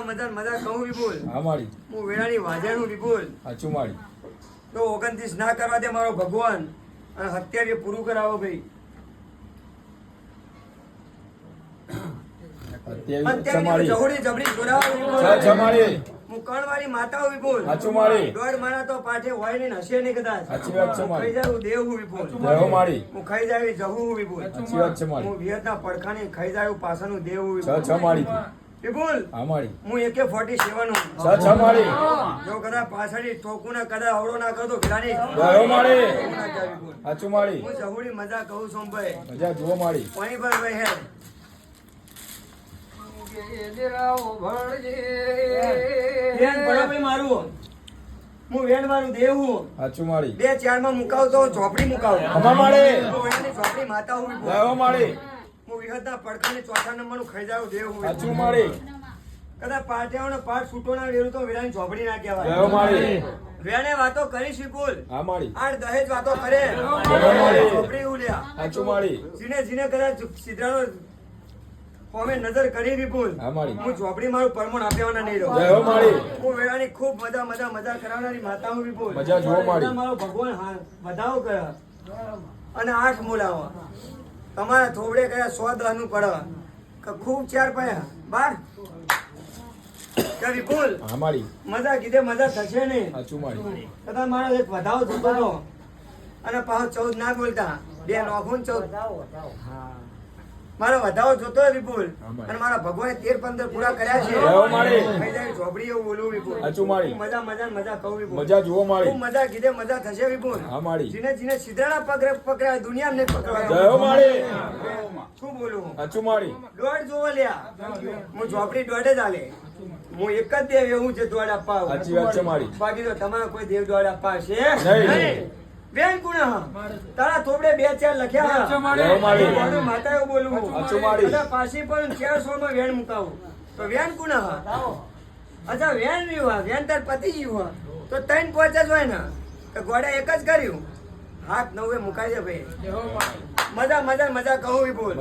મજા મજા કહું વિપુલ. હા માળી. હું વેળાની વાજાનું વિપુલ. સાચું માળી. તો 29 ના કરવા દે મારો ભગવાન અને હત્યારે પૂરું કરાવો ભાઈ. અત્યારે જહોડી જબરી જોડાવો વિપુલ. હું કણવાળી માતાઓ વિપુલ. સાચું માળી. દોઢ મારા તો પાઠે હોય ને હશે નહીં કદાચ. સાચી વાત છે માળી. ખાઈ જાઉં દેવું વિપુલ. જય માળી. હું ખાઈ જાય જહું વિપુલ. સાચી વાત છે માળી. હું વિયતના પડખાને ખાઈ જાય પાછળનું દેવું છ વિપુલ. છ માળી. વિપુલ હા માળી. હું AK-47 હું. છ છ માળી. જો કદાચ પાછળથી ઠોકું ને કદાચ અવળો ના કરતો ઘેરાની જય માળી. એવું ના કહેવાય વિપુલ. સાચું માળી. હું જહુડી મજા કહું છું ભાઈ. મજા જુઓ માળી. પાણી પર ભાઈ હે વેણ બરાબર મારું. હું વેણ મારું દેવું. સાચું માળી. 2-4 માં મુકાવ તો ઝોપડી મુકાવ. અમા માળી. હું વેણની ઝોપડી માતા હું વિપુલ. જય માળી. હું વિહતના પડખાને ચોથા નંબરનું ખાઈ જાઉં દેવું વિપુલ. સાચું માળી. કદાચ પાટિયાઓનો પાઠ છૂટો ના વેરું તો વેળાની ઝોપડી ના જય કહેવાય. માળી. વેણે વાતો કરી વિપુલ. હા માળી. આઠ દહેજ વાતો કરે માળી. ઝોપડી ઉલ્યા. સાચું માળી. જીને જીને કદાચ સિદ્રાનો અમે નજર કરી વિપુલ. હા માળી. હું ઝોપડી મારું પરમણ આપ્યાવાના નહીં રહું. જય માળી. હું વેળાની ખૂબ મજા મજા મજા કરાવનારી માતા હું વિપુલ. મજા જુઓ માળી. મારો ભગવાન વધાવો કરે અને 8 મોલાવો તમારા થોબડે કયા 110 નું પડે કે ખૂબ 4 પાયા 12 કે વિપુલ હા માળી. મજા કીધે મજા થશે નહીં. સાચું માળી. કદાચ મારો એક વધાવો જોતો હતો અને પાછો 14 ના બોલતા 2 નોખું 14 મારો વધાવો જોતો હોય વિપુલ અને મારા ભગવાને 13-15 પૂરા કર્યા છે. જય માળી. ખાઈ જાય ઝોપડી એવું બોલું વિપુલ. સાચું માળી. મજા મજા મજા કહું વિપુલ. મજા જુઓ માળી. ખૂબ મજા કીધે મજા થશે વિપુલ. હા માળી. જીને જીને સિદ્રાના પગરે પકડ્યા દુનિયા ને પકડવા જય માળી. શું બોલું સાચું માળી. દોડ જોવો લ્યા હું ઝોપડી દોડે જ આલે. હું એક જ દેવ એવું છે દોડ આપવા આવું. સાચી વાત છે માળી. બાકી તો તમારે કોઈ દેવ દોડ આપવા છે નહીં. બેન કુણા તારા થોબડે 2-4 લખ્યા જય માળી. મારું માતા એવું બોલું સાચું માળી. અને પાછી પણ 400 માં વેણ મુકાવું તો વેણ કુણા અચ્છા વેણ રીવા વેણ તાર પતિ જીવા તો 3-5 જ હોય ને કે ગોડા એક જ કર્યું હાથ 9 મુકાય છે ભાઈ. મજા મજા મજા કહું વિપુલ.